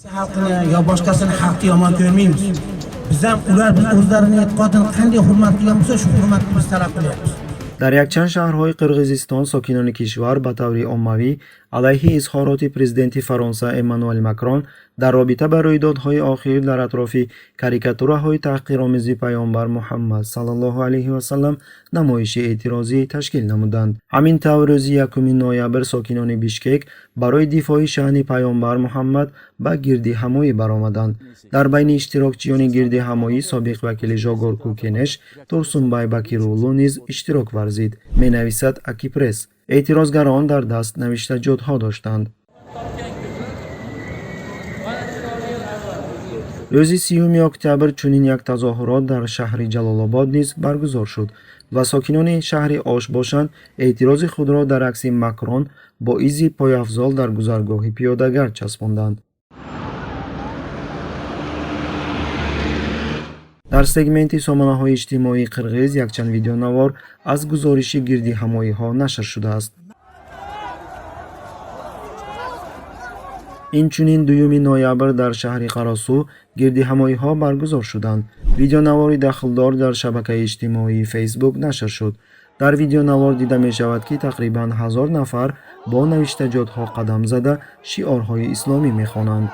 xalqini yo boshqasini xalqni yomon ko'rmaymiz. Biz ham ular o'zlarining e'tiqodini qanday hurmat qilgan bo'lsa, shu hurmatni biz talab qilyapmiz. در یکچند شهرهای قرقیزستان ساکنان کشور به طور عمومی علیه اظهارات پرزیدنت فرانسه امانوئل ماکرون در رابطه با رویدادهای اخیر در اطراف کاریکاتورهای تحقیرآمیز پیامبر محمد صلی الله علیه و سلم نمایش اعتراضی تشکیل نمودند. همین طور روز 1 نوامبر ساکنان بیشکک برای دفاع شأن پیامبر محمد به گرد همایی برآمدند. در بین اشتراکچیان گرد همایی سابق وکیل ژاگور کوکنش турсунбай бакируллу نیز اشتراک ورزید. می‌نویسد اکیپرس. اعتراضگران در دست نوشته‌جات‌ها داشتند. روز 30 اکتبر چنین یک تظاهرات در شهر جلال‌آباد نیز برگزار شد و ساکنان شهر آش باشند اعتراض خود را در عکس ماکرون با ایزی پایافزال در گذرگاه پیاده‌گرد چسباندند. در سگمنت سامانه‌های اجتماعی قرقیز یکچند ویدیونوار از گزارش گردی همایی‌ها نشر شده است. اینچنین 2 نوامبر در شهر قراسو گردی همایی‌ها برگزار شدند. ویدیونواری داخلدار در شبکه اجتماعی فیسبوک نشر شد. در ویدیونوار دیده می شود که تقریباً 1000 نفر با نوشته‌جات‌ها قدم زده شعارهای اسلامی می خوانند.